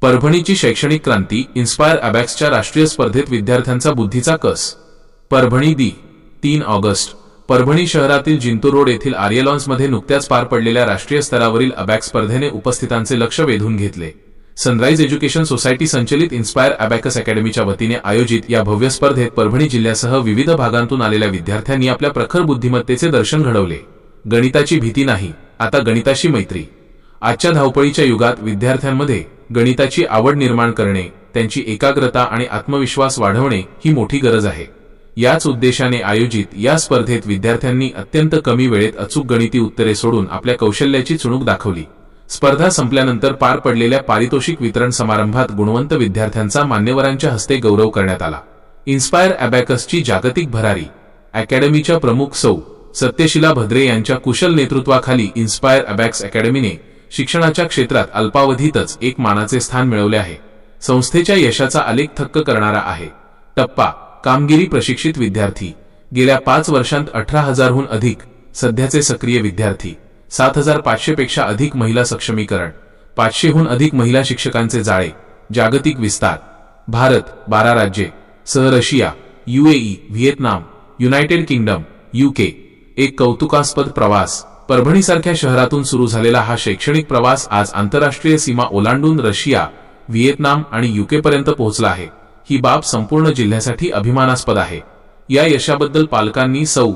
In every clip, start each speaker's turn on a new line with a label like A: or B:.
A: परभणीची शैक्षणिक क्रांती, इन्स्पायर अबॅक्सच्या राष्ट्रीय स्पर्धेत विद्यार्थ्यांचा बुद्धीचा कस। परभणी 3 ऑगस्ट। परभणी शहरातील जिंतूर रोड येथील आर्यलॉन्समध्ये नुकत्याच पार पडलेल्या राष्ट्रीय स्तरावरील अबॅक्स स्पर्धेने उपस्थितांचे लक्ष वेधून घेतले। सनराइज एज्युकेशन सोसायटी संचलित इन्स्पायर अबॅकस अकॅडमीच्या वतीने आयोजित या भव्य स्पर्धेत परभणी जिल्ह्यासह विविध भागांतून आलेल्या विद्यार्थ्यांनी आपल्या प्रखर बुद्धिमत्तेचे दर्शन घडवले। गणिताची भीती नाही, आता गणिताशी मैत्री। आजच्या धावपळीच्या युगात विद्यार्थ्यांमध्ये गणिताची आवड निर्माण करणे, त्यांची एकाग्रता आणि आत्मविश्वास वाढवणे ही मोठी गरज आहे। याच उद्देशाने आयोजित या स्पर्धेत विद्यार्थ्यांनी अत्यंत कमी वेळेत अचूक गणिती उत्तरे सोडून आपल्या कौशल्याची चुणूक दाखवली। स्पर्धा संपल्यानंतर पार पडलेल्या पारितोषिक वितरण समारंभात गुणवंत विद्यार्थ्यांचा मान्यवरांच्या हस्ते गौरव करण्यात आला। इन्स्पायर अबॅकसची जागतिक भरारी। अकॅडमीच्या प्रमुख सौ. सत्यशीला भद्रे यांच्या कुशल नेतृत्वाखाली इन्स्पायर अबॅक्स अकॅडमीने शिक्षणाच्या क्षेत्रात अल्पावधीतच एक मानाचे स्थान मिळवले आहे। संस्थेच्या यशाचा आलेख थक्क करणारा आहे। टप्पा: कामगिरी प्रशिक्षित विद्यार्थी। गेल्या 5 वर्षांत 18,000हून अधिक सध्याचे सक्रिय विद्यार्थी, 7,500 पेक्षा अधिक महिला सक्षमीकरण, 500हून अधिक महिला शिक्षकांचे जाळे, जागतिक विस्तार। भारत 12 राज्ये सह Russia, UAE, Vietnam, United kingdom, UK। एक कौतुकास्पद प्रवास। परभणीसारख्या शहरातून सुरू झालेला हा शैक्षणिक प्रवास आज आंतरराष्ट्रीय सीमा ओलांडून रशिया, व्हिएतनाम आणि UK पर्यंत पोहोचला आहे। ही बाब संपूर्ण जिल्ह्यासाठी अभिमानास्पद आहे। या यशाबद्दल पालकांनी सौ.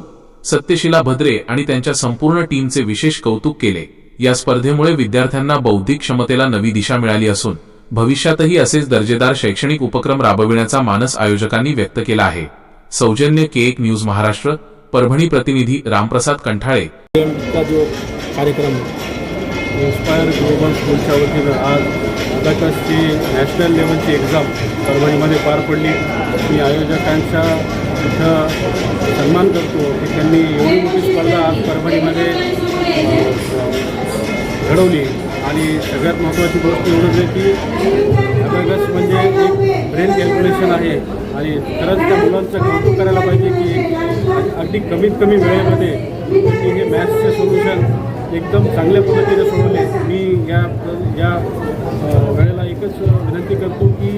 A: सत्यशीला भद्रे आणि त्यांच्या संपूर्ण टीमचे विशेष कौतुक केले। या स्पर्धेमुळे विद्यार्थ्यांना बौद्धिक क्षमतेला नवी दिशा मिळाली असून भविष्यातही असेच दर्जेदार शैक्षणिक उपक्रम राबविण्याचा मानस आयोजकांनी व्यक्त केला आहे। सौजन्य के1 न्यूज महाराष्ट्र, परभणी प्रतिनिधी रामप्रसाद कंठाळे।
B: का जो कार्यक्रम इन्स्पायर ग्लोबल स्कूलच्या वतीनं आज अबॅकसची नॅशनल लेवलची एक्झाम परभणीमध्ये पार पडली। मी आयोजकांचा इथं सन्मान करतो की त्यांनी एवढी मोठी स्पर्धा आज परभणीमध्ये घडवली। आणि सगळ्यात महत्त्वाची गोष्ट एवढंच आहे की अबॅकस म्हणजे एक ब्रेन कॅल्क्युलेशन आहे आणि खरंच त्या मुलांचं कौतुक करायला पाहिजे की अगदी कमीत कमी वेळेमध्ये हे मॅथ्सचे सोल्युशन एकदम चांगल्या पद्धतीने सोडवले। मी या वेळेला एकच विनंती करतो की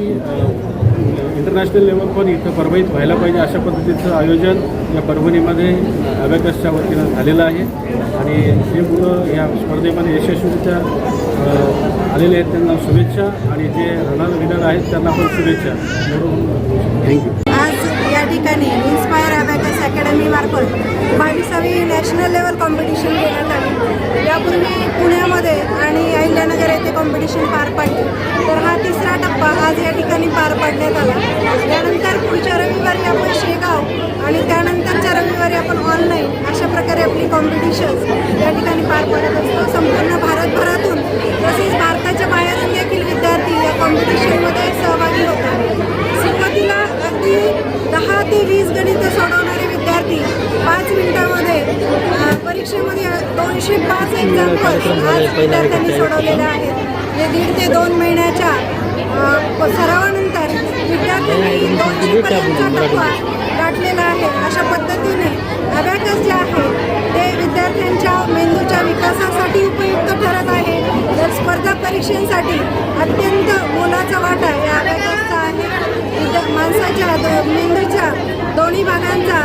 B: इंटरनॅशनल लेवल पण इथं परभणीत व्हायला पाहिजे, अशा पद्धतीचं आयोजन या परभणीमध्ये अबॅकसच्या वतीनं झालेलं आहे। आणि जे मुलं या स्पर्धेमध्ये यशस्वीरित्या आलेले आहेत त्यांना शुभेच्छा आणि जे विनर आहेत त्यांना पण शुभेच्छा। थँक्यू।
C: आज या ठिकाणी इन्स्पायर अबॅकस अकॅडमीमार्फत 22वी नॅशनल लेवल कॉम्पिटिशन घेण्यात आली। यापूर्वी पुण्यामध्ये आणि अहिल्यानगर येथे कॉम्पिटिशन पार पडली, तर हा 3रा टप्पा आज या ठिकाणी पार पाडण्यात आला। त्यानंतर पुढच्या रविवारी आपण शेगाव आणि त्यानंतरच्या रविवारी आपण ऑनलाईन अशा प्रकारे आपली कॉम्पिटिशन्स या ठिकाणी पार पडत असतो। संपूर्ण भारतभरातून तसेच भारताच्या बाहेरून देखील विद्यार्थी या कॉम्पिटिशनमध्ये सहभागी होतात। सुरुवातीला अगदी 10 ते 20 गणितं सोडवणारे विद्यार्थी 5 मिनिटांमध्ये परीक्षेमध्ये 205 एक्झाम्पल्स आज विद्यार्थ्यांनी सोडवलेले आहेत। जे 1.5 ते 2 महिन्याच्या सरावानंतर विद्यार्थ्यांनी 200 पर्यंतचा टप्पा गाठलेला आहे। अशा पद्धतीने अबॅकस जे आहे ते विद्यार्थ्यांच्या मेंदूच्या विकासासाठी उपयुक्त ठरत आहे। तर स्पर्धा परीक्षांसाठी अत्यंत मोलाचा वाटा या अबॅकसचा आहे। माणसाच्या मेंदूच्या दोन्ही भागांचा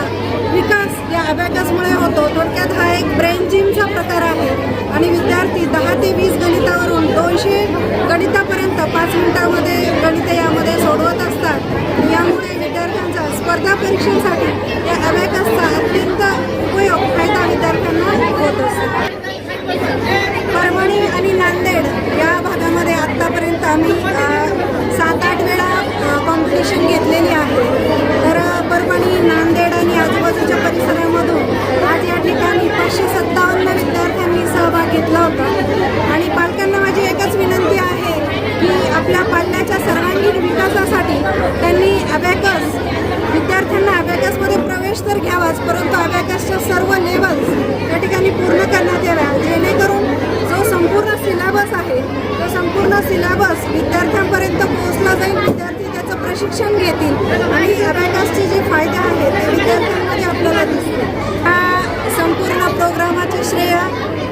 C: विकास या अबॅकसमुळे होतो। थोडक्यात हा एक ब्रेन जिमचा प्रकार आहे आणि विद्यार्थी 10 ते 20 गणितावरून 200 गणितापर्यंत 5 मिनिटांमध्ये गणिते यामध्ये सोडवत असतात। यामुळे विद्यार्थ्यांचा स्पर्धा परीक्षेसाठी या अबॅकसचा अत्यंत फायदा विद्यार्थ्यांना होत असतो। परभणी आणि नांदेड या भागामध्ये आत्तापर्यंत आम्ही 7-8 वेळा कॉम्पिटिशन घेतलेली आहे। तर परभणी, नांदेड आणि आजूबाजूच्या परिसरामधून आज या ठिकाणी 557 विद्यार्थ्यांनी सहभाग घेतला होता। आणि पालकांना माझी एकच विनंती आहे की आपल्या पाल्याच्या सर्वांगीण विकासासाठी त्यांनी अबॅकस विद्यार्थ्यांना अबॅकसमध्ये प्रवेश तर घ्यावाच, परंतु अबॅकसच्या सर्व लेवल्स या ठिकाणी पूर्ण करण्यात याव्या, जेणेकरून जो संपूर्ण सिलेबस आहे तो संपूर्ण सिलेबस विद्यार्थ्यांपर्यंत पोहोचला जाईल। विद्यार्थी त्याचं प्रशिक्षण घेतील आणि अबॅकसचे जे फायदे आहेत ते विद्यार्थ्यांमध्ये आपल्याला दिसतील। हा संपूर्ण प्रोग्रामाचे श्रेय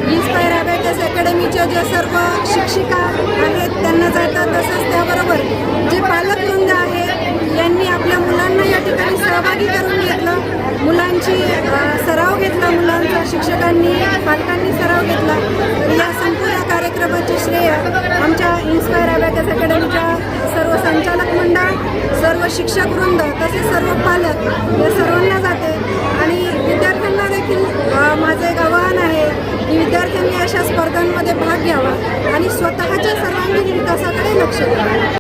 C: इन्स्पायर अबॅकस अकॅडमीच्या ज्या सर्व शिक्षिका आहेत त्यांना जातात, तसंच त्याबरोबर जे पालकवृंद आहे यांनी आपल्या मुलांना या ठिकाणी सहभागी करून घेतलं, मुलांची सराव घेतला, मुलांचा शिक्षकांनी पालकांनी सराव घेतला. तर या संपूर्ण कार्यक्रमाचे श्रेय आमच्या इन्स्पायर अबॅकस अकॅडमीच्या सर्व संचालक मंडळ, सर्व शिक्षक वृंद तसेच सर्व पालक या सर्वांना जाते. आणि विद्यार्थ्यांना देखील माझं एक आवाहन आहे की विद्यार्थ्यांनी अशा स्पर्धांमध्ये भाग घ्यावा आणि स्वतःच्या सर्वांगीण विकासाकडे लक्ष द्यावं.